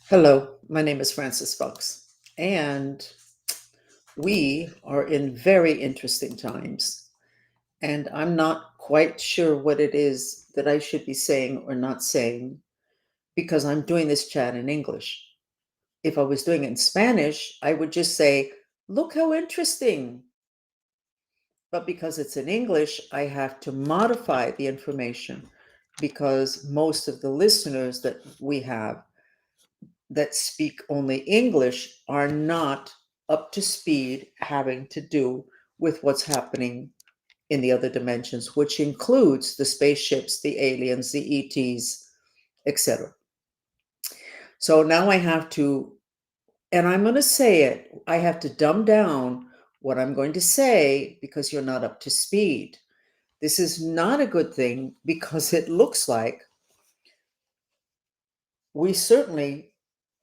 Hello, my name is Francis Fox, and we are in very interesting times. And I'm not quite sure what it is that I should be saying or not saying because I'm doing this chat in English. If I was doing it in Spanish, I would just say, look how interesting. But because it's in English, I have to modify the information because most of the listeners that we have that speak only English are not up to speed having to do with what's happening in the other dimensions, which includes the spaceships, the aliens, the ETs, etc. So now I have to, and I'm going to say it, I have to dumb down what I'm going to say because you're not up to speed. This is not a good thing because it looks like we certainly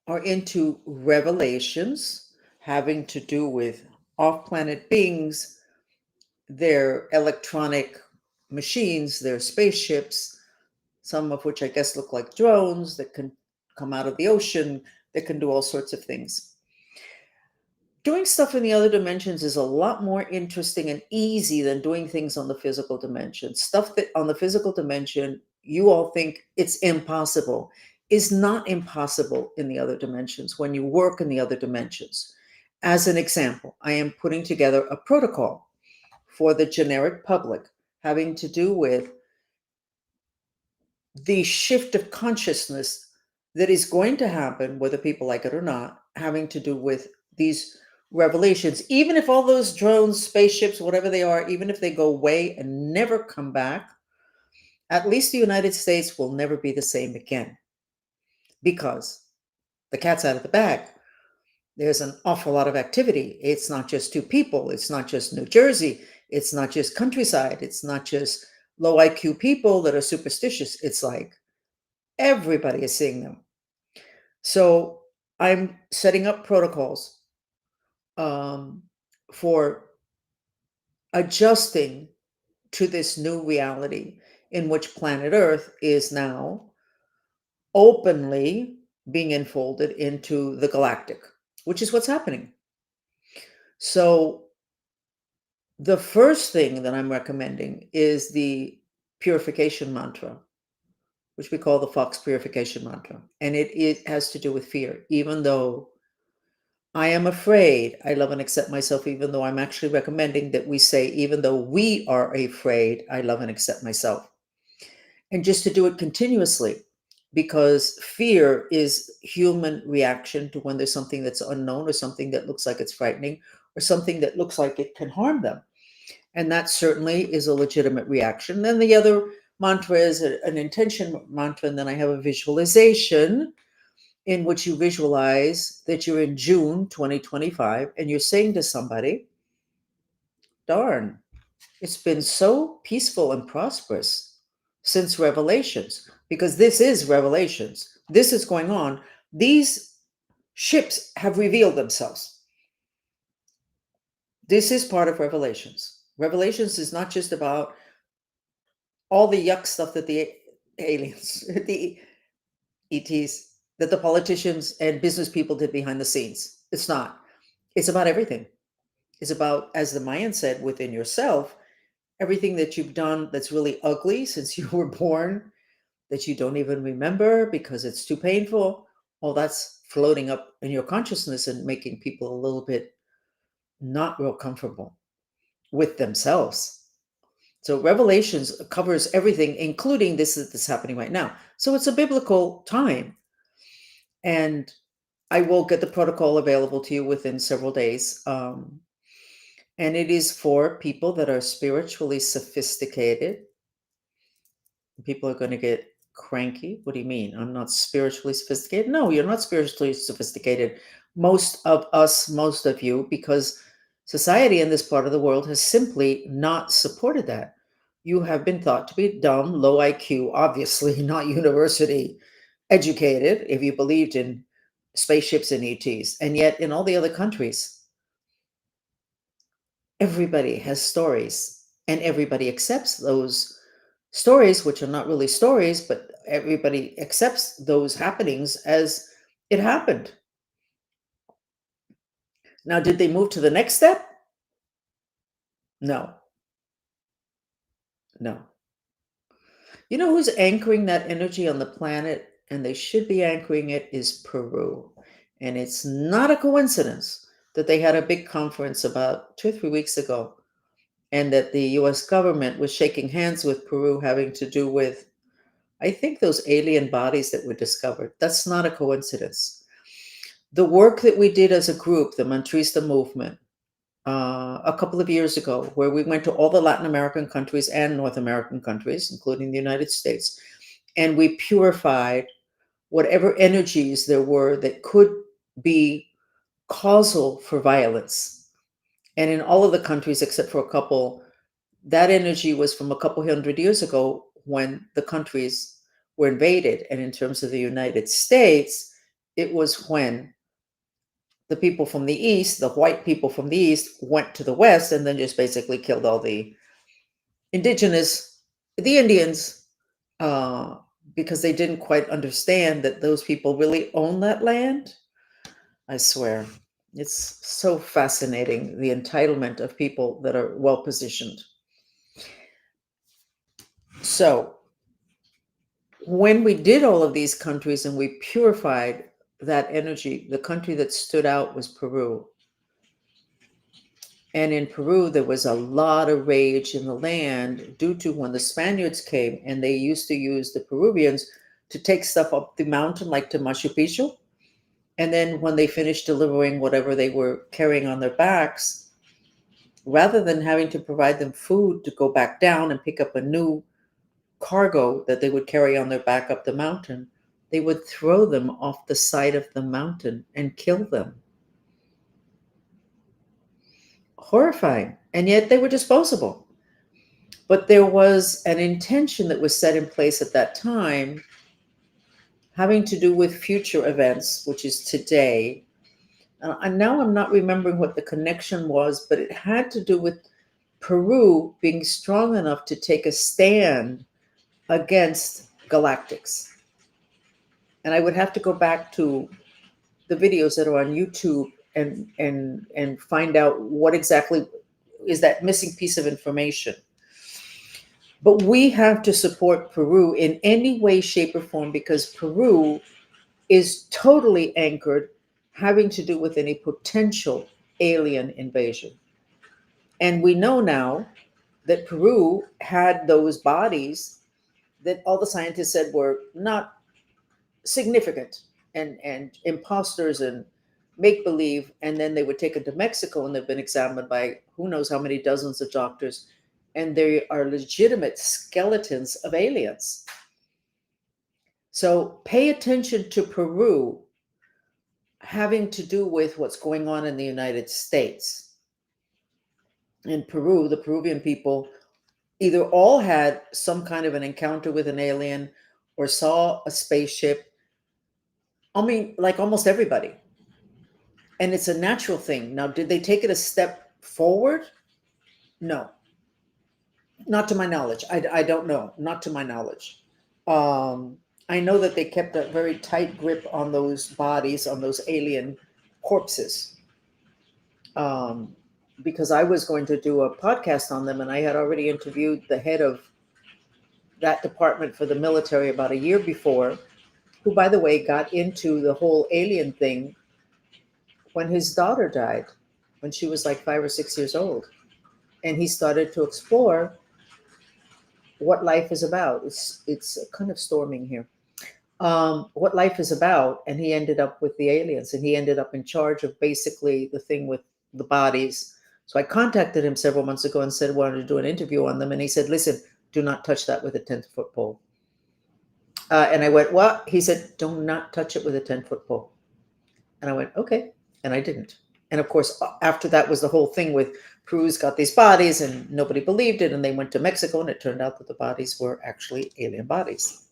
are into revelations having to do with off planet beings, their electronic machines, their spaceships, some of which I guess look like drones that can come out of the ocean, that can do all sorts of things. Doing stuff in the other dimensions is a lot more interesting and easy than doing things on the physical dimension. Stuff that on the physical dimension, you all think it's impossible, is not impossible in the other dimensions when you work in the other dimensions. As an example, I am putting together a protocol for the generic public having to do with the shift of consciousness that is going to happen, whether people like it or not, having to do with these revelations. Even if all those drones, spaceships, whatever they are, even if they go away and never come back, at least the United States will never be the same again because the cat's out of the bag. There's an awful lot of activity. It's not just two people, it's not just New Jersey, it's not just countryside, it's not just low IQ people that are superstitious. It's like everybody is seeing them. So I'm setting up protocols um, for adjusting to this new reality in which planet Earth is now openly being enfolded into the galactic, which is what's happening. So the first thing that I'm recommending is the purification mantra, which we call the Fox purification mantra. And it has to do with fear, even though I am afraid. I love and accept myself, even though I'm actually recommending that we say, even though we are afraid, I love and accept myself. And just to do it continuously, because fear is human reaction to when there's something that's unknown or something that looks like it's frightening or something that looks like it can harm them. And that certainly is a legitimate reaction. Then the other mantra is an intention mantra, and then I have a visualization in which you visualize that you're in June 2025 and you're saying to somebody, darn, it's been so peaceful and prosperous since Revelations, because this is Revelations. This is going on. These ships have revealed themselves. This is part of Revelations. Revelations is not just about all the yuck stuff that the aliens, the ETs, that the politicians and business people did behind the scenes. It's not. It's about everything. It's about, as the Mayan said, within yourself, everything that you've done that's really ugly since you were born, that you don't even remember because it's too painful. All that's floating up in your consciousness and making people a little bit not real comfortable with themselves. So Revelations covers everything, including this that's happening right now. So it's a biblical time. And I will get the protocol available to you within several days. And it is for people that are spiritually sophisticated. People are going to get cranky. What do you mean? I'm not spiritually sophisticated? No, you're not spiritually sophisticated. Most of us, most of you, because society in this part of the world has simply not supported that. You have been thought to be dumb, low IQ, obviously not university educated if you believed in spaceships and ETs. And yet, in all the other countries, everybody has stories and everybody accepts those stories, which are not really stories, but everybody accepts those happenings as It happened. Now, did they move to the next step? No, no. You know who's anchoring that energy on the planet, and they should be anchoring it, is Peru. And it's not a coincidence that they had a big conference about 2 or 3 weeks ago, and that the US government was shaking hands with Peru having to do with, I think, those alien bodies that were discovered. That's not a coincidence. The work that we did as a group, the Mantrista movement, a couple of years ago, where we went to all the Latin American countries and North American countries, including the United States, and we purified whatever energies there were that could be causal for violence. And in all of the countries, except for a couple, that energy was from a couple hundred years ago when the countries were invaded. And in terms of the United States, it was when the people from the East, the white people from the East, went to the West and then just basically killed all the indigenous, the Indians, uh, because they didn't quite understand that those people really own that land. I swear. It's so fascinating, the entitlement of people that are well positioned. So, when we did all of these countries and we purified that energy, the country that stood out was Peru. And in Peru, there was a lot of rage in the land due to when the Spaniards came and they used to use the Peruvians to take stuff up the mountain, like to Machu Picchu. And then when they finished delivering whatever they were carrying on their backs, rather than having to provide them food to go back down and pick up a new cargo that they would carry on their back up the mountain, they would throw them off the side of the mountain and kill them. Horrifying. And yet they were disposable. But there was an intention that was set in place at that time having to do with future events, which is today. And now I'm not remembering what the connection was, but it had to do with Peru being strong enough to take a stand against Galactics. And I would have to go back to the videos that are on YouTube and find out what exactly is that missing piece of information. But we have to support Peru in any way, shape, or form because Peru is totally anchored having to do with any potential alien invasion. And we know now that Peru had those bodies that all the scientists said were not significant and imposters and make believe. And then they were taken to Mexico and they've been examined by who knows how many dozens of doctors. And they are legitimate skeletons of aliens. So pay attention to Peru having to do with what's going on in the United States. In Peru, the Peruvian people either all had some kind of an encounter with an alien or saw a spaceship. I mean, like almost everybody. And it's a natural thing. Now, did they take it a step forward? No, not to my knowledge. I don't know. Not to my knowledge. I know that they kept a very tight grip on those bodies, on those alien corpses. Because I was going to do a podcast on them, and I had already interviewed the head of that department for the military about a year before, who, by the way, got into the whole alien thing when his daughter died, when she was like 5 or 6 years old. And he started to explore what life is about. It's kind of storming here. What life is about, and he ended up with the aliens, and he ended up in charge of basically the thing with the bodies. So I contacted him several months ago and said I wanted to do an interview on them, and he said, "Listen, do not touch that with a 10-foot pole." And I went, "What?" He said, "Do not touch it with a 10-foot pole." And I went, "Okay," and I didn't. And of course, after that was the whole thing with Peru's got these bodies, and nobody believed it, and they went to Mexico, and it turned out that the bodies were actually alien bodies.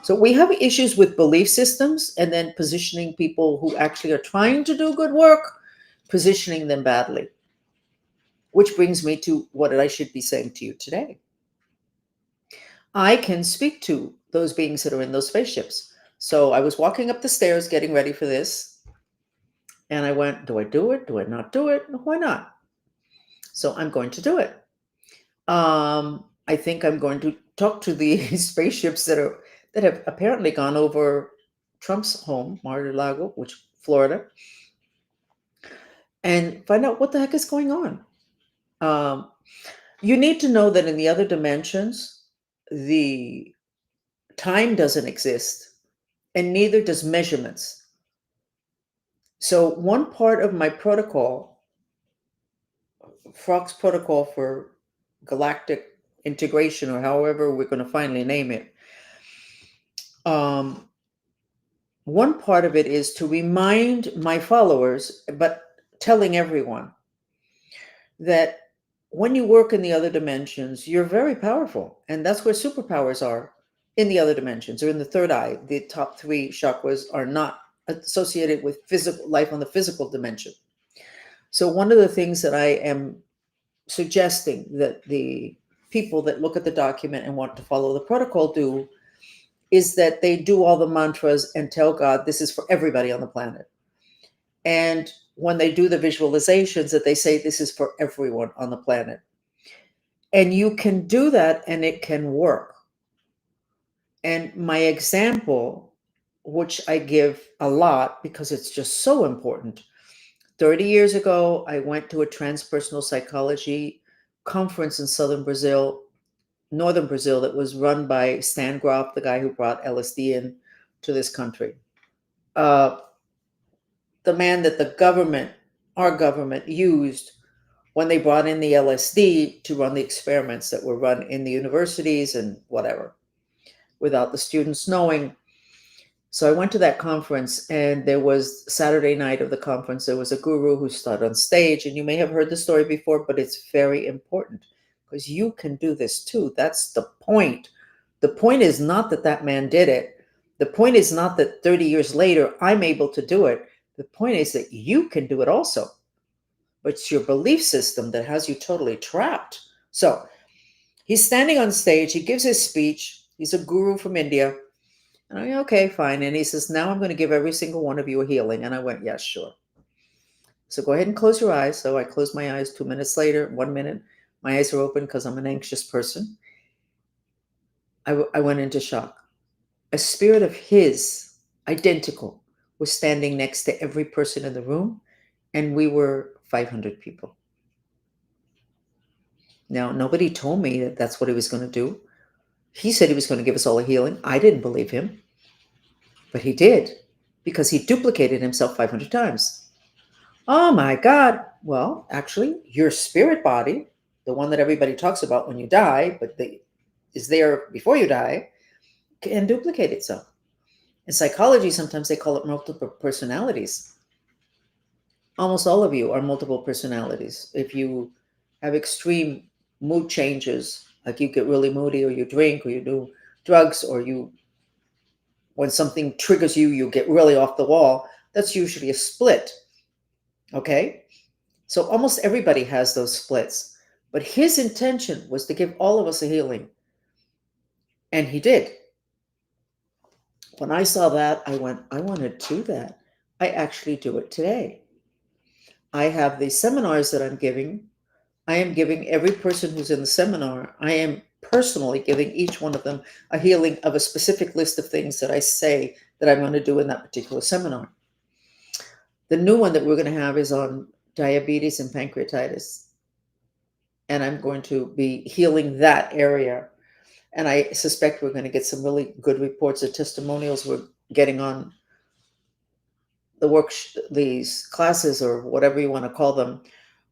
So we have issues with belief systems and then positioning people who actually are trying to do good work, positioning them badly. Which brings me to what I should be saying to you today. I can speak to those beings that are in those spaceships. So I was walking up the stairs getting ready for this, and I went, do I do it? Do I not do it? Why not? So I'm going to do it. I think I'm going to talk to the spaceships that have apparently gone over Trump's home, Mar-a-Lago, which Florida, and find out what the heck is going on. Um, you need to know that in the other dimensions, the time doesn't exist, and neither does measurements. So one part of my protocol, Frog's protocol for galactic integration, or however we're going to finally name it, um, one part of it is to remind my followers, but telling everyone that when you work in the other dimensions, you're very powerful. And that's where superpowers are, in the other dimensions, or in the third eye. The top three chakras are not associated with physical life on the physical dimension. So one of the things that I am suggesting that the people that look at the document and want to follow the protocol do is that they do all the mantras and tell God this is for everybody on the planet. And when they do the visualizations, that they say this is for everyone on the planet. And you can do that and it can work. And my example, which I give a lot because it's just so important. 30 years ago, I went to a transpersonal psychology conference in northern Brazil, that was run by Stan Grof, the guy who brought LSD in to this country. The man that our government, used when they brought in the LSD to run the experiments that were run in the universities and whatever, without the students knowing. So I went to that conference, and there was Saturday night of the conference, there was a guru who stood on stage, and you may have heard the story before, but it's very important because you can do this too. That's the point. The point is not that that man did it. The point is not that 30 years later I'm able to do it. The point is that you can do it also. But it's your belief system that has you totally trapped. So he's standing on stage, he gives his speech. He's a guru from India. And I went, okay, fine. And he says, now I'm going to give every single one of you a healing. And I went, yes, sure. So go ahead and close your eyes. So I closed my eyes. 2 minutes later, 1 minute, my eyes are open because I'm an anxious person. I went into shock. A spirit of his, identical, was standing next to every person in the room. And we were 500 people. Now, nobody told me that that's what he was going to do. He said he was going to give us all a healing. I didn't believe him. But he did, because he duplicated himself 500 times. Oh my God. Well, actually, your spirit body, the one that everybody talks about when you die, but is there before you die, can duplicate itself. In psychology, sometimes they call it multiple personalities. Almost all of you are multiple personalities. If you have extreme mood changes, like you get really moody, or you drink, or you do drugs, or when something triggers you, you get really off the wall, that's usually a split. Okay? So almost everybody has those splits. But his intention was to give all of us a healing. And he did. When I saw that, I went, I want to do that. I actually do it today. I have the seminars that I'm giving. I am giving every person who's in the seminar, I am personally giving each one of them a healing of a specific list of things that I say that I'm going to do in that particular seminar. The new one that we're going to have is on diabetes and pancreatitis. And I'm going to be healing that area. And I suspect we're going to get some really good reports or testimonials we're getting on these classes, or whatever you want to call them,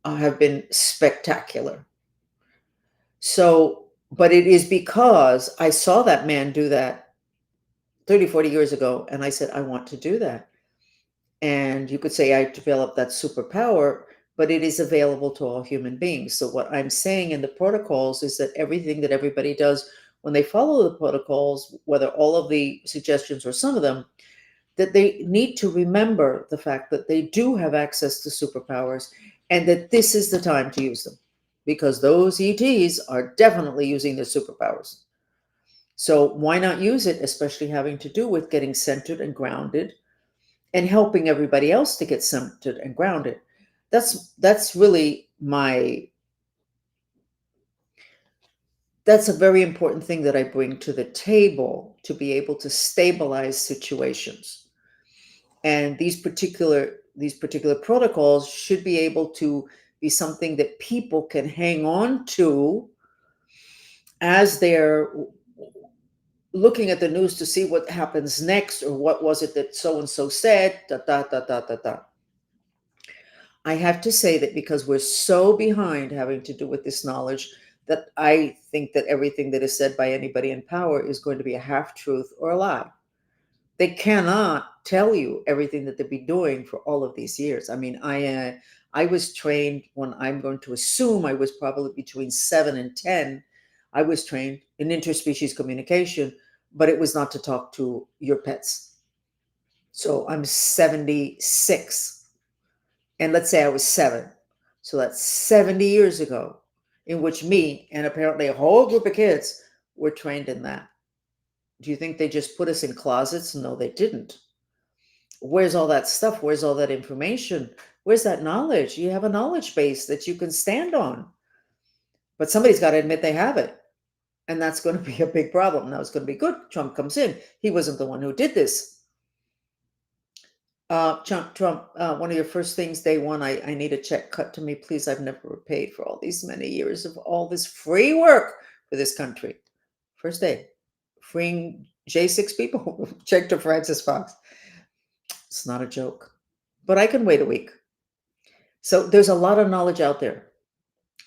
have been spectacular. So, but it is because I saw that man do that 30, 40 years ago, and I said, I want to do that. And you could say I developed that superpower, but it is available to all human beings. So what I'm saying in the protocols is that everything that everybody does when they follow the protocols, whether all of the suggestions or some of them, that they need to remember the fact that they do have access to superpowers, and that this is the time to use them, because those ETs are definitely using their superpowers. So why not use it, especially having to do with getting centered and grounded and helping everybody else to get centered and grounded. That's really my that's a very important thing that I bring to the table to be able to stabilize situations. And these particular protocols should be able to be something that people can hang on to as they're looking at the news to see what happens next, or what was it that so and so said, da da da da da da. I have to say that because we're so behind having to do with this knowledge, that I think that everything that is said by anybody in power is going to be a half truth or a lie. They cannot tell you everything that they've been doing for all of these years. I mean, I was trained when I'm going to assume I was probably between 7 and 10. I was trained in interspecies communication, but it was not to talk to your pets. So I'm 76, and let's say I was 7. So that's 70 years ago, in which me and apparently a whole group of kids were trained in that. Do you think they just put us in closets? No, they didn't. Where's all that stuff? Where's all that information? Where's that knowledge? You have a knowledge base that you can stand on, but somebody's got to admit they have it. And that's going to be a big problem. Now it's going to be good. Trump comes in. He wasn't the one who did this. Trump, one of your first things day one, I need a check cut to me, please. I've never paid for all these many years of all this free work for this country. First day, freeing J6 people. Check to Francis Fox. It's not a joke, but I can wait a week. So there's a lot of knowledge out there,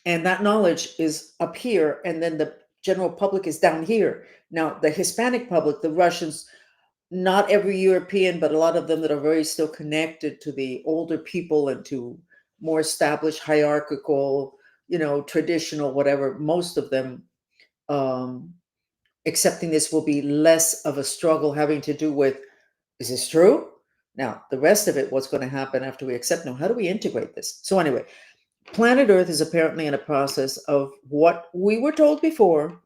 and that knowledge is up here, and then the general public is down here. Now, the Hispanic public, the Russians, not every European, but a lot of them that are very still connected to the older people and to more established hierarchical, traditional, whatever, most of them um, accepting this will be less of a struggle having to do with, is this true? Now, the rest of it, what's going to happen after we accept? Now, how do we integrate this? So, anyway, planet Earth is apparently in a process of what we were told before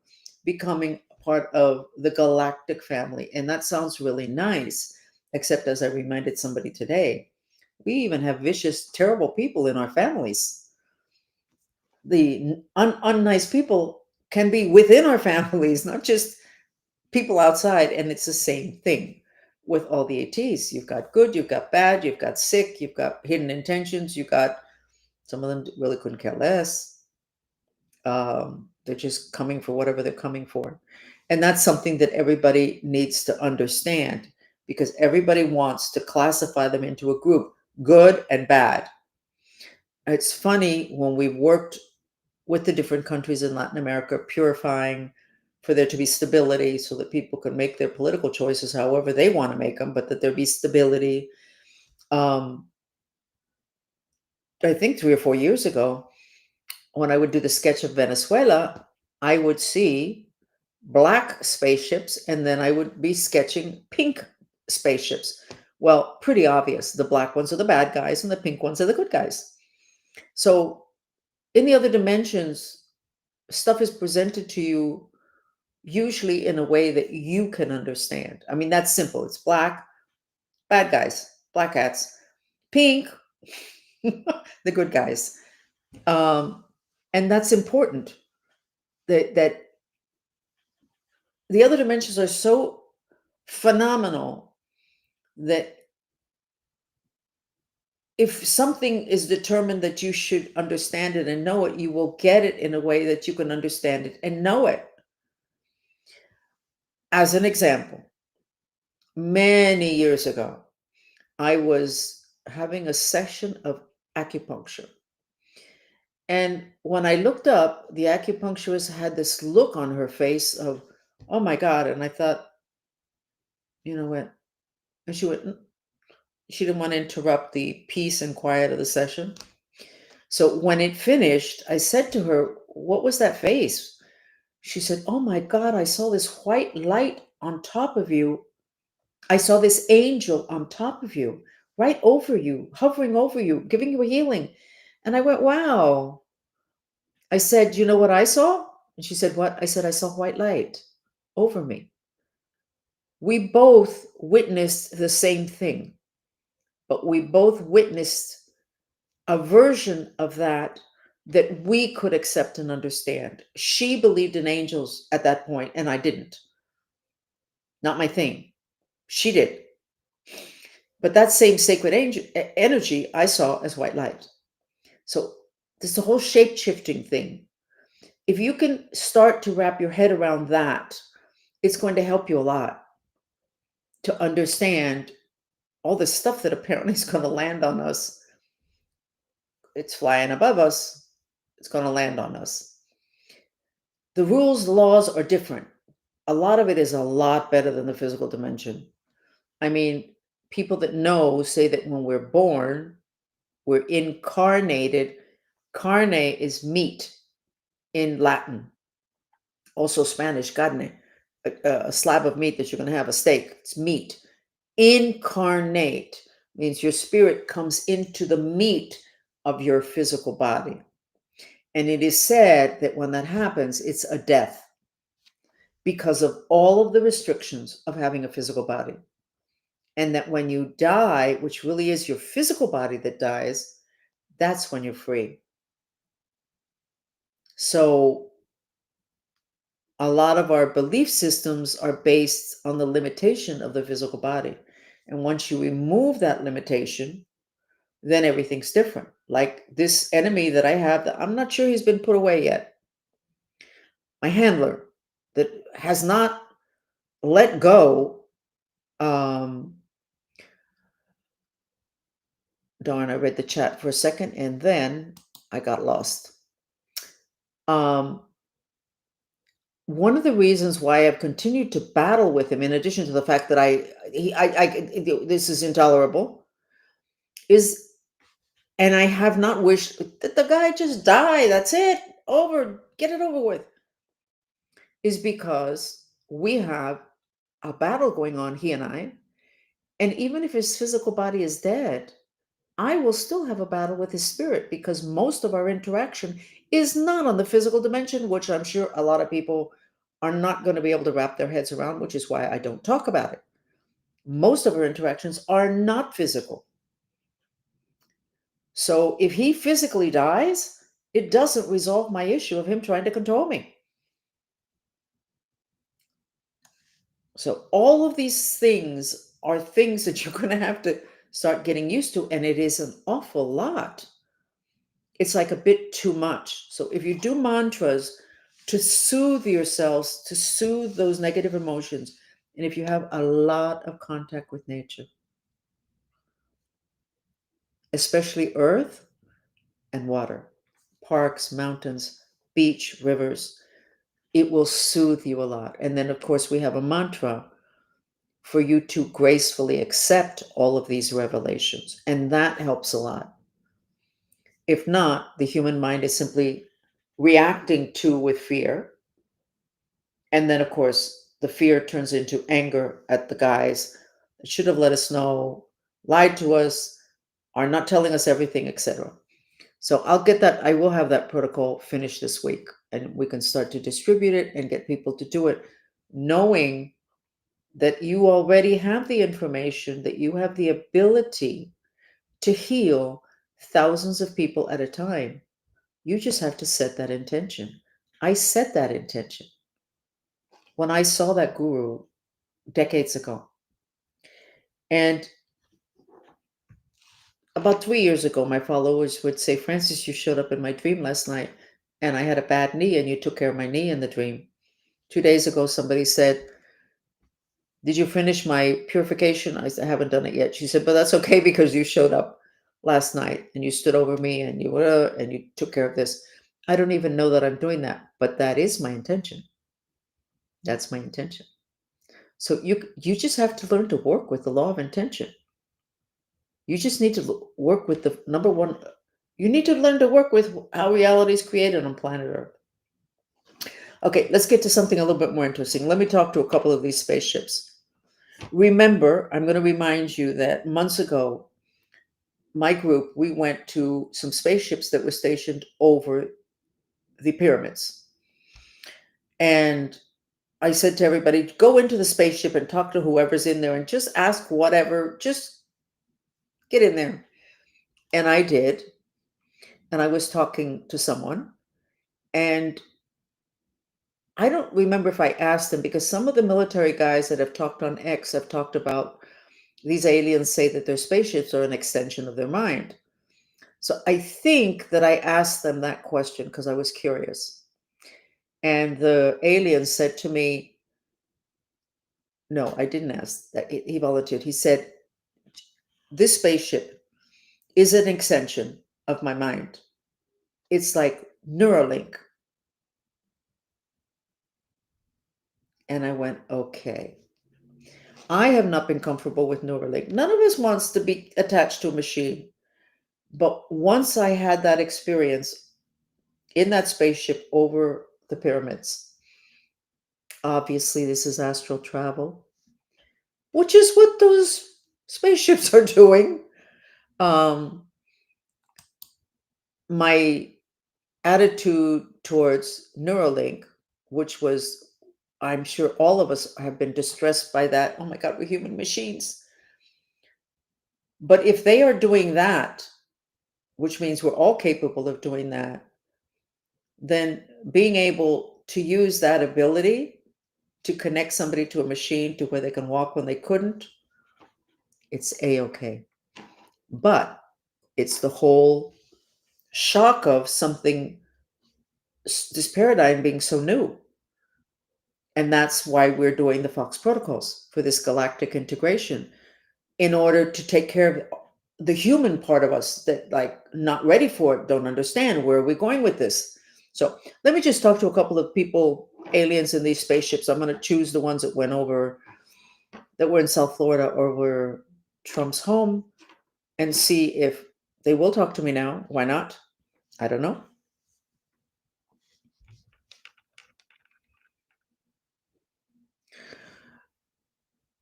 becoming part of the galactic family. And that sounds really nice, except as I reminded somebody today, we even have vicious, terrible people in our families. The unnice people can be within our families, not just people outside. And it's the same thing with all the ATs. You've got good, you've got bad, you've got sick, you've got hidden intentions, you've got some of them really couldn't care less. They're just coming for whatever they're coming for. And that's something that everybody needs to understand, because everybody wants to classify them into a group, good and bad. It's funny when we've worked with the different countries in Latin America, purifying for there to be stability so that people can make their political choices however they want to make them, but that there be stability. Um, I think 3 or 4 years ago, when I would do the sketch of Venezuela, I would see black spaceships, and then I would be sketching pink spaceships. Well, pretty obvious. The black ones are the bad guys, and the pink ones are the good guys. So, in the other dimensions, stuff is presented to you usually in a way that you can understand. I mean, that's simple. It's black, bad guys, black hats, pink, the good guys. Um, and that's important. That the other dimensions are so phenomenal that if something is determined that you should understand it and know it, you will get it in a way that you can understand it and know it. As an example, many years ago, I was having a session of acupuncture. And when I looked up, the acupuncturist had this look on her face of, oh my God. And I thought, what? And she went, she didn't want to interrupt the peace and quiet of the session. So when it finished, I said to her, what was that face? She said, oh my God, I saw this white light on top of you. I saw this angel on top of you, right over you, hovering over you, giving you a healing. And I went, wow. I said, you know what I saw? And she said, what? I said, I saw white light. over me. We both witnessed the same thing, but we both witnessed a version of that that we could accept and understand. She believed in angels at that point, and I didn't. Not my thing. She did. But that same sacred energy I saw as white light. So this the whole shape shifting thing. If you can start to wrap your head around that, it's going to help you a lot to understand all this stuff that apparently is going to land on us. It's flying above us. It's going to land on us. The rules, the laws are different. A lot of it is a lot better than the physical dimension. I mean, people that know say that when we're born, we're incarnated. Carne is meat in Latin, also Spanish, carne, a slab of meat that you're going to have, a steak. It's meat. Incarnate means your spirit comes into the meat of your physical body. And it is said that when that happens, it's a death because of all of the restrictions of having a physical body. And that when you die, which really is your physical body that dies, that's when you're free. So a lot of our belief systems are based on the limitation of the physical body. And once you remove that limitation, then everything's different. Like this enemy that I have, that I'm not sure he's been put away yet. My handler that has not let go. Darn, I read the chat for a second and then I got lost. One of the reasons why I've continued to battle with him, in addition to the fact that this is intolerable, is, and I have not wished that the guy just die. That's it, over, get it over with, is because we have a battle going on, he and I, and even if his physical body is dead, I will still have a battle with his spirit because most of our interaction is not on the physical dimension, which I'm sure a lot of people are not going to be able to wrap their heads around, which is why I don't talk about it. Most of our interactions are not physical. So if he physically dies, it doesn't resolve my issue of him trying to control me. So all of these things are things that you're going to have to start getting used to, and it is an awful lot. It's like a bit too much. So if you do mantras to soothe yourselves, to soothe those negative emotions, and if you have a lot of contact with nature, especially earth and water, parks, mountains, beach, rivers, it will soothe you a lot. And then, of course, we have a mantra for you to gracefully accept all of these revelations. And that helps a lot. If not, the human mind is simply reacting to with fear. And then, of course, the fear turns into anger at the guys that should have let us know, lied to us, are not telling us everything, etc. So I'll get that. I will have that protocol finished this week, and we can start to distribute it and get people to do it, knowing that you already have the information, that you have the ability to heal thousands of people at a time. You just have to set that intention. I set that intention when I saw that guru decades ago. And about 3 years ago, my followers would say, Francis, you showed up in my dream last night and I had a bad knee and you took care of my knee in the dream. 2 days ago, somebody said, did you finish my purification? I said, I haven't done it yet. She said, but that's okay because you showed up last night and you stood over me and you took care of this. I don't even know that I'm doing that, but that is my intention. That's my intention. So you just have to learn to work with the law of intention. You just need to work with the number one. You need to learn to work with how reality is created on planet Earth. Okay, let's get to something a little bit more interesting. Let me talk to a couple of these spaceships. Remember, I'm going to remind you that months ago, my group, we went to some spaceships that were stationed over the pyramids. And I said to everybody, go into the spaceship and talk to whoever's in there and just ask whatever, just get in there. And I did. And I was talking to someone, and I don't remember if I asked them, because some of the military guys that have talked on X have talked about these aliens say that their spaceships are an extension of their mind. So I think that I asked them that question because I was curious. And the alien said to me, no, I didn't ask that. He volunteered. He said, this spaceship is an extension of my mind. It's like Neuralink. And I went, okay. I have not been comfortable with Neuralink. None of us wants to be attached to a machine. But once I had that experience in that spaceship over the pyramids, obviously this is astral travel, which is what those spaceships are doing. Um, my attitude towards Neuralink, which was, I'm sure all of us have been distressed by that. Oh my God, we're human machines. But if they are doing that, which means we're all capable of doing that, then being able to use that ability to connect somebody to a machine to where they can walk when they couldn't, it's a-okay. But it's the whole shock of something, this paradigm being so new. And that's why we're doing the Fox protocols for this galactic integration, in order to take care of the human part of us that, like, not ready for it, don't understand where are we going with this. So let me just talk to a couple of people, aliens in these spaceships. I'm going to choose the ones that went over, that were in South Florida or were Trump's home, and see if they will talk to me now. Why not? I don't know.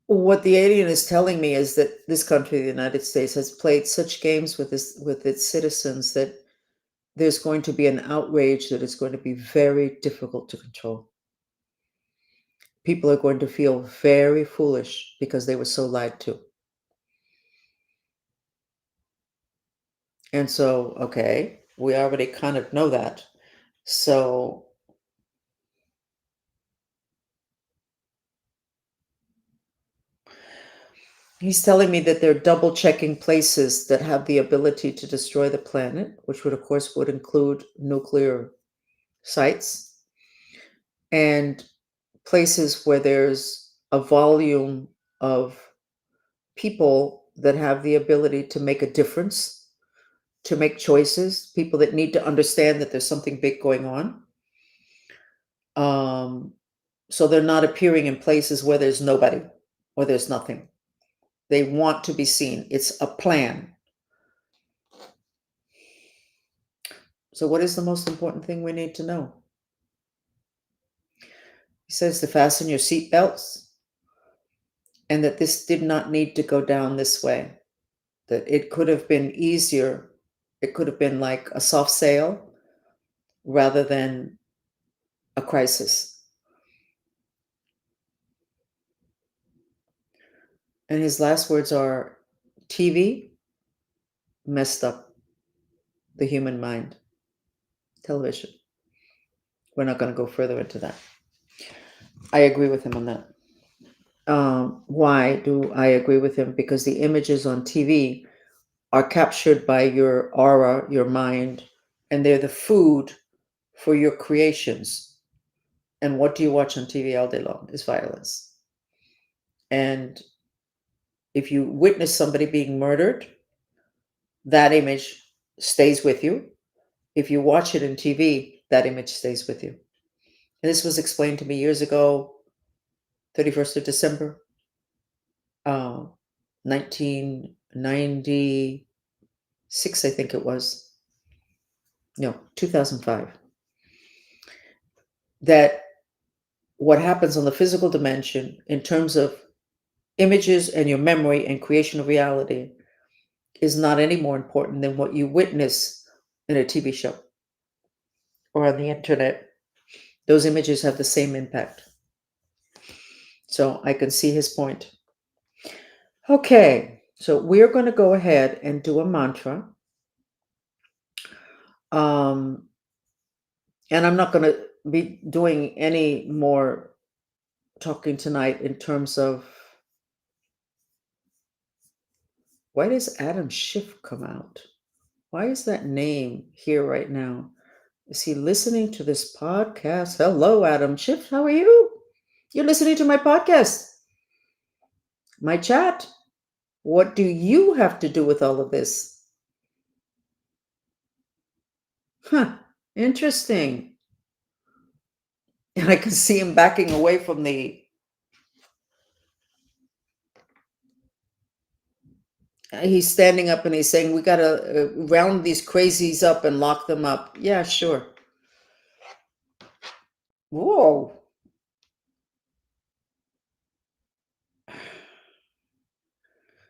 What the alien is telling me is that this country, the United States, has played such games with its citizens that there's going to be an outrage that is going to be very difficult to control. People are going to feel very foolish because they were so lied to. And so, okay, we already kind of know that. So he's telling me that they're double checking places that have the ability to destroy the planet, which would, of course, would include nuclear sites, and places where there's a volume of people that have the ability to make a difference, to make choices, people that need to understand that there's something big going on. Um, so they're not appearing in places where there's nobody or there's nothing. They want to be seen. It's a plan. So, what is the most important thing we need to know? He says to fasten your seatbelts, and that this did not need to go down this way, that it could have been easier. It could have been like a soft sail rather than a crisis. And his last words are, TV messed up the human mind. Television. We're not going to go further into that. I agree with him on that. Why do I agree with him? Because the images on TV are captured by your aura, your mind, and they're the food for your creations. And what do you watch on TV all day long? Is violence. And if you witness somebody being murdered, that image stays with you. If you watch it in TV, that image stays with you. And this was explained to me years ago, 31st of December, 1996, I think it was. No, 2005. That what happens on the physical dimension in terms of images and your memory and creation of reality is not any more important than what you witness in a TV show or on the internet. Those images have the same impact. So I can see his point. Okay, so we're going to go ahead and do a mantra. Um, and I'm not going to be doing any more talking tonight in terms of why does Adam Schiff come out? Why is that name here right now? Is he listening to this podcast? Hello, Adam Schiff. How are you? You're listening to my podcast, my chat. What do you have to do with all of this? Huh, interesting. And I can see him backing away from the. He's standing up and he's saying, "We got to round these crazies up and lock them up." Yeah, sure. Whoa.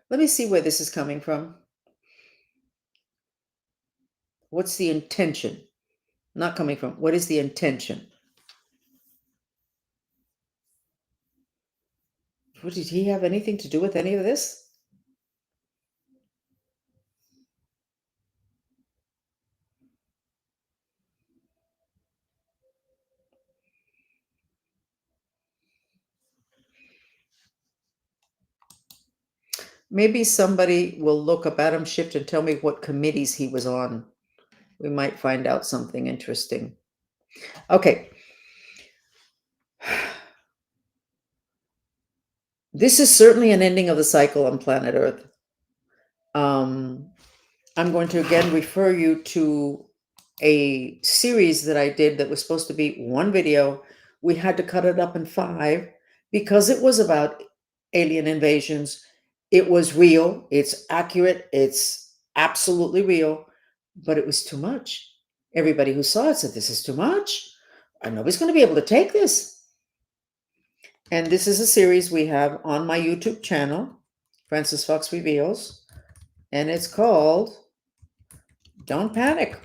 Let me see where this is coming from. What's the intention? Not coming from. What is the intention? What, did he have anything to do with any of this? Maybe somebody will look up Adam Schiff and tell me what committees he was on. We might find out something interesting. Okay. This is certainly an ending of the cycle on planet Earth. I'm going to again refer you to a series that I did that was supposed to be one video. We had to cut it up in 5 because it was about alien invasions. It was real, it's accurate, it's absolutely real, but it was too much. Everybody who saw it said, "This is too much. Nobody's going to be able to take this." And this is a series we have on my YouTube channel, Francis Fox Reveals, and it's called Don't Panic.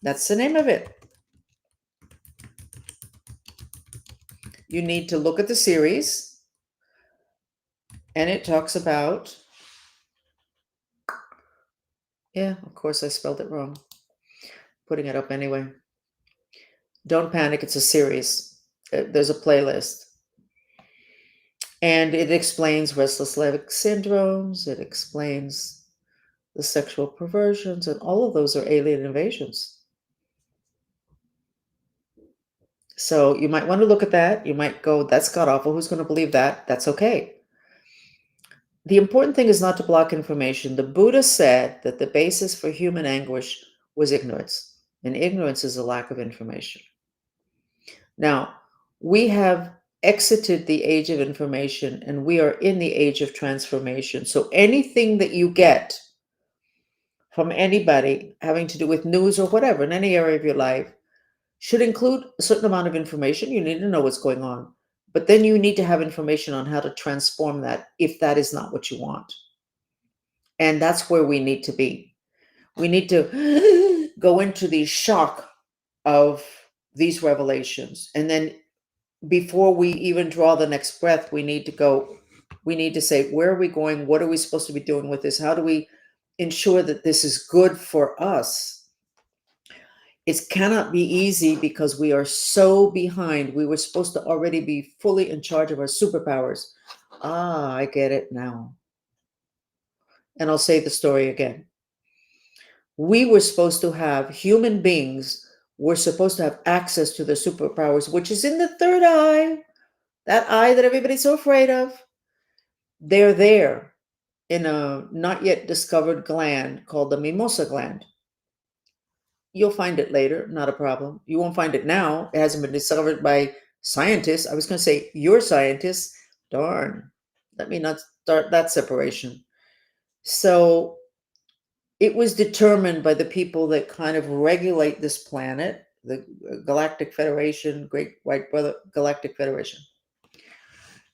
That's the name of it. You need to look at the series, and it talks about, yeah, of course I spelled it wrong. Putting it up anyway. Don't Panic, it's a series. There's a playlist. And it explains restless leg syndromes, it explains the sexual perversions, and all of those are alien invasions. So you might want to look at that. You might go, "That's god awful. Who's going to believe that?" That's okay. The important thing is not to block information. The Buddha said that the basis for human anguish was ignorance, and ignorance is a lack of information. Now, we have exited the age of information and we are in the age of transformation. So anything that you get from anybody having to do with news or whatever in any area of your life should include a certain amount of information. You need to know what's going on. But then you need to have information on how to transform that if that is not what you want. And that's where we need to be. We need to go into the shock of these revelations. And then before we even draw the next breath, we need to say, where are we going? What are we supposed to be doing with this? How do we ensure that this is good for us? It cannot be easy because we are so behind. We were supposed to already be fully in charge of our superpowers. Ah, I get it now. And I'll say the story again. We were supposed to have human beings were supposed to have access to the superpowers, which is in the third eye, that eye that everybody's so afraid of. They're there in a not yet discovered gland called the mimosa gland. You'll find it later, not a problem. You won't find it now. It hasn't been discovered by scientists. I was going to say you're scientists. Darn. Let me not start that separation. So it was determined by the people that kind of regulate this planet, the Galactic Federation, Great White Brother Galactic Federation,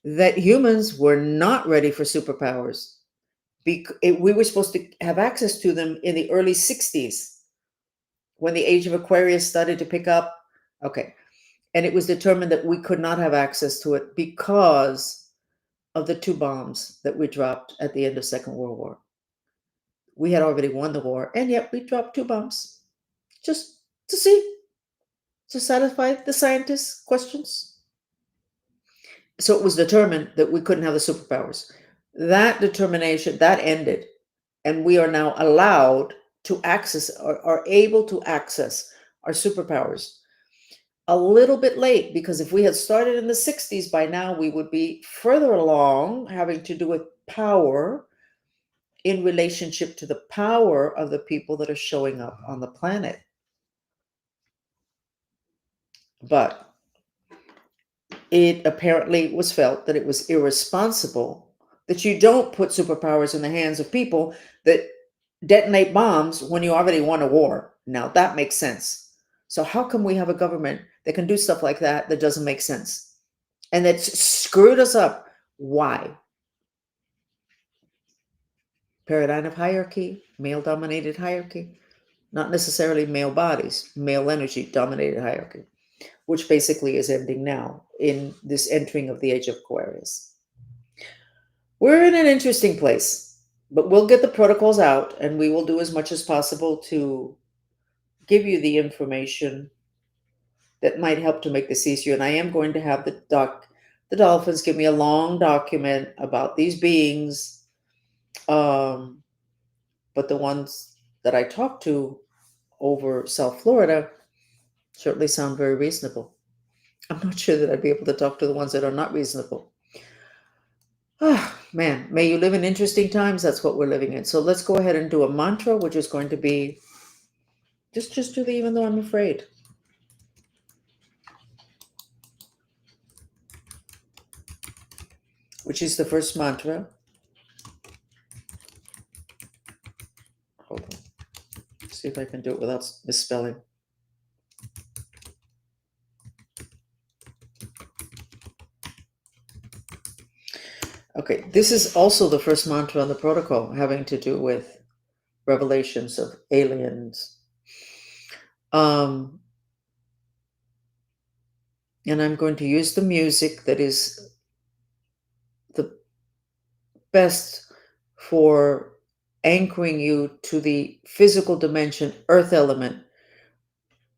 that humans were not ready for superpowers. We were supposed to have access to them in the early 60s when the age of Aquarius started to pick up. Okay. And it was determined that we could not have access to it because of the 2 bombs that we dropped at the end of Second World War. We had already won the war, and yet we dropped 2 bombs just to see, to satisfy the scientists' questions. So it was determined that we couldn't have the superpowers. That determination, that ended, and we are now allowed to access, or are able to access our superpowers a little bit late, because if we had started in the 60s, by now we would be further along, having to do with power in relationship to the power of the people that are showing up on the planet. But it apparently was felt that it was irresponsible that you don't put superpowers in the hands of people that detonate bombs when you already won a war. Now that makes sense. So how come we have a government that can do stuff like that that doesn't make sense? And that's screwed us up. Why? Paradigm of hierarchy, male dominated hierarchy, not necessarily male bodies, male energy dominated hierarchy, which basically is ending now in this entering of the age of Aquarius. We're in an interesting place, but we'll get the protocols out and we will do as much as possible to give you the information that might help to make this easier. And I am going to have the dolphins give me a long document about these beings. But the ones that I talked to over South Florida certainly sound very reasonable. I'm not sure that I'd be able to talk to the ones that are not reasonable. Ah, man, may you live in interesting times. That's what we're living in. So let's go ahead and do a mantra, which is going to be just do the even though I'm afraid. Which is the first mantra. Hold on. See if I can do it without misspelling. Okay, this is also the first mantra on the protocol, having to do with revelations of aliens. And I'm going to use the music that is the best for anchoring you to the physical dimension, earth element.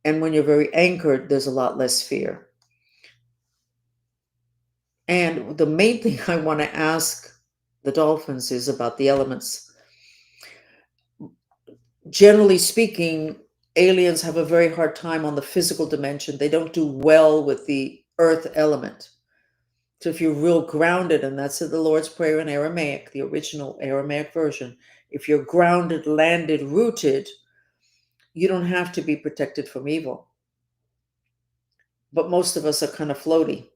And when you're very anchored, there's a lot less fear. And the main thing I want to ask the dolphins is about the elements. Generally speaking, aliens have a very hard time on the physical dimension. They don't do well with the earth element. So if you're real grounded, and that's the Lord's Prayer in Aramaic, the original Aramaic version, if you're grounded, landed, rooted, you don't have to be protected from evil. But most of us are kind of floaty.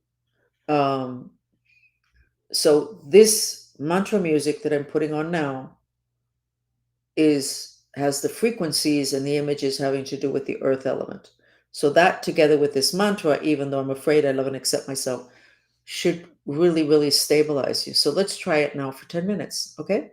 So this mantra music that I'm putting on now has the frequencies and the images having to do with the earth element. So that together with this mantra, even though I'm afraid, I love and accept myself, should really, really stabilize you. So let's try it now for 10 minutes, okay?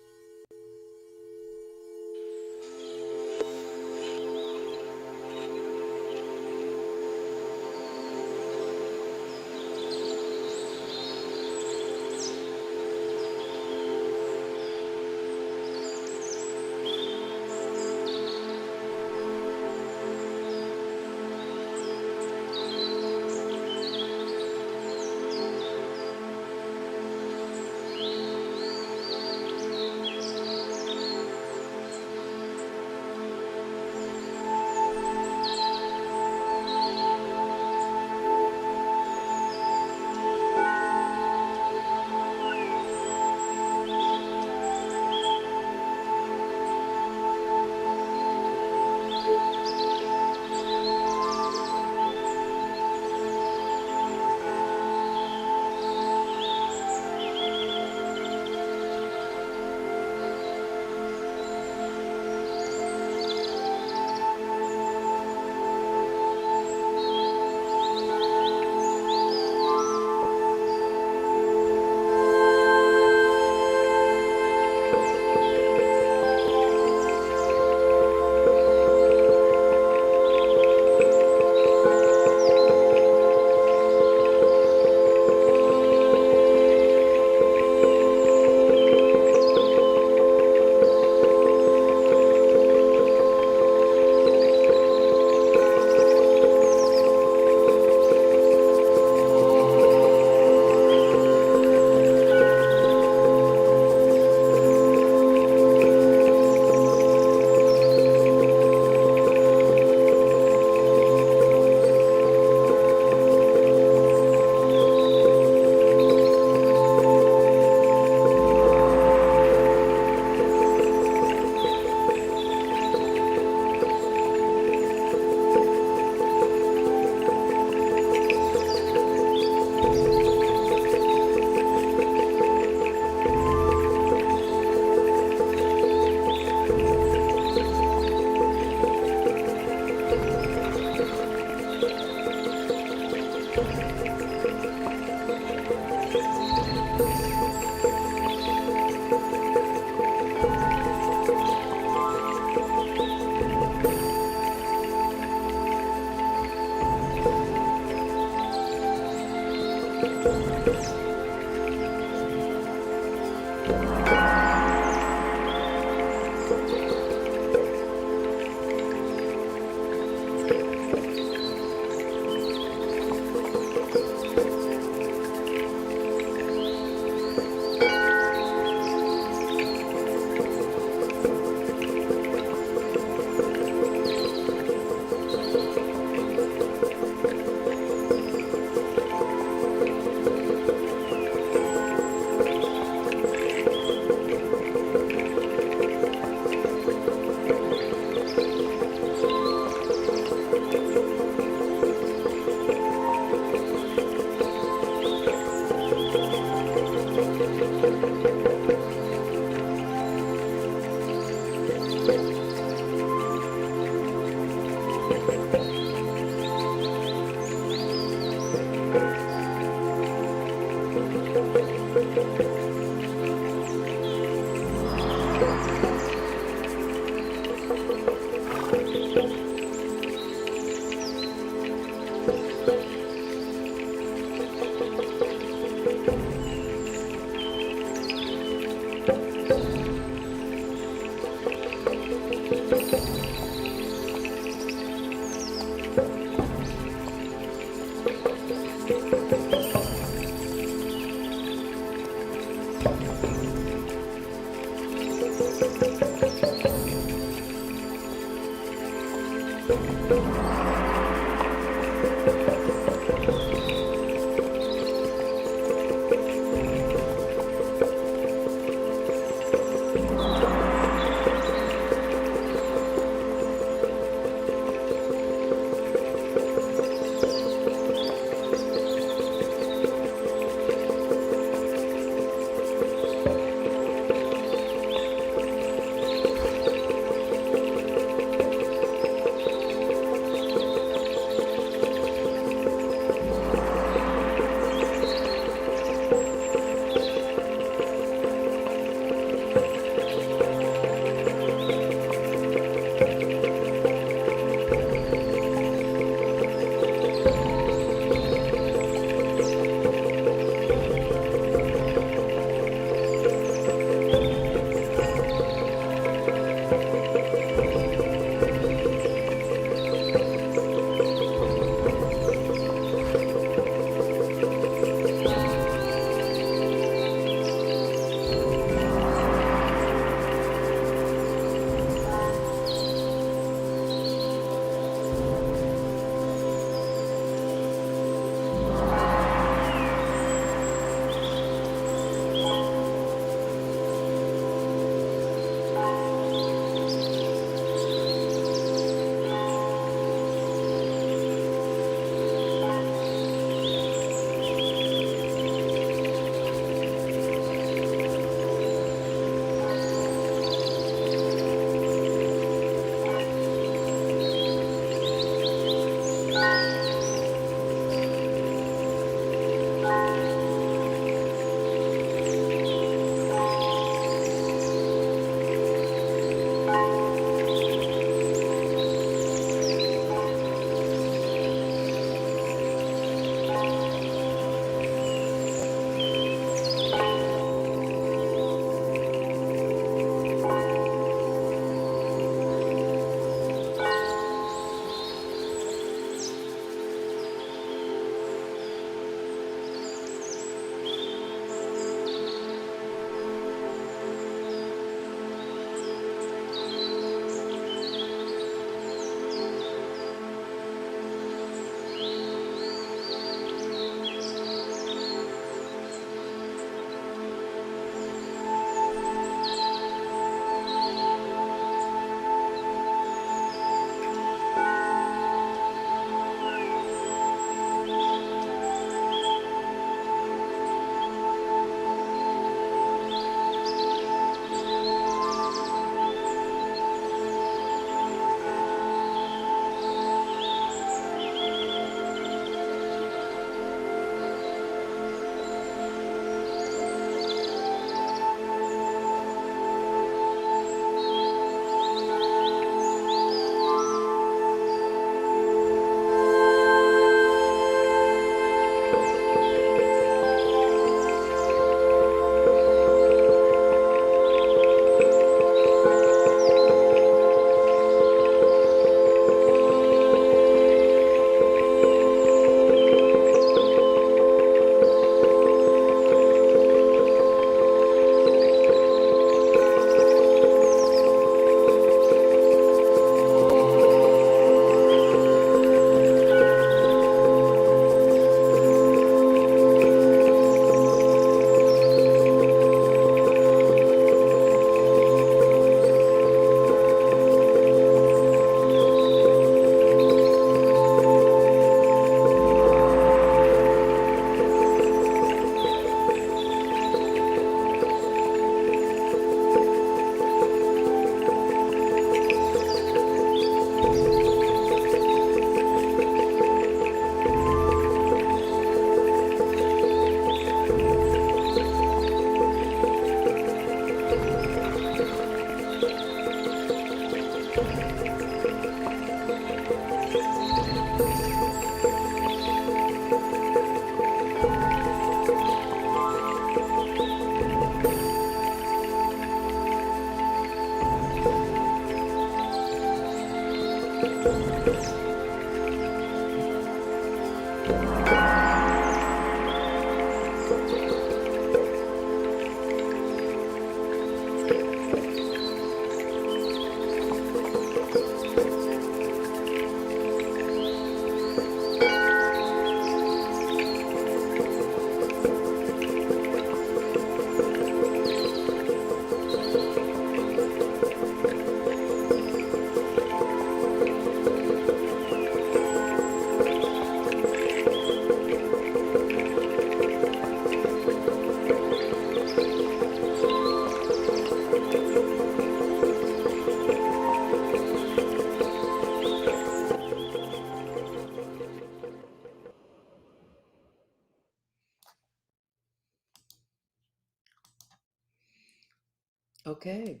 Okay.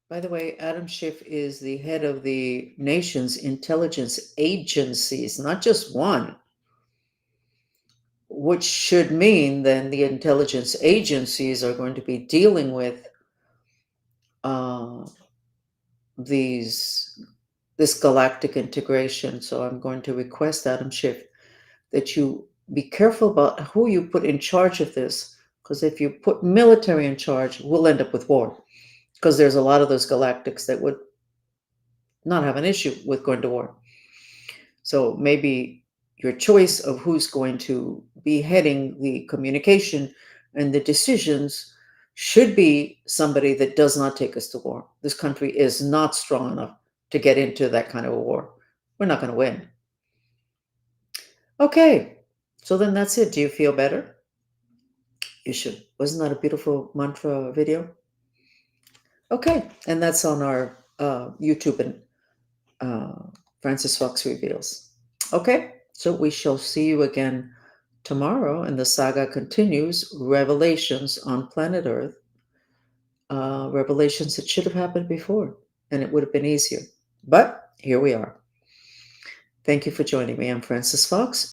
By the way, Adam Schiff is the head of the nation's intelligence agencies, not just one, which should mean then the intelligence agencies are going to be dealing with uh, these this galactic integration. So I'm going to request Adam Schiff that you be careful about who you put in charge of this, because if you put military in charge, we'll end up with war. Because there's a lot of those galactics that would not have an issue with going to war. So maybe your choice of who's going to be heading the communication and the decisions should be somebody that does not take us to war. This country is not strong enough to get into that kind of a war. We're not going to win. Okay, so then that's it. Do you feel better? You should. Wasn't that a beautiful mantra video? Okay, and that's on our YouTube and Francis Fox Reveals. Okay, so we shall see you again tomorrow, and the saga continues. Revelations on planet Earth, revelations that should have happened before, and it would have been easier. But here we are. Thank you for joining me. I'm Francis Fox.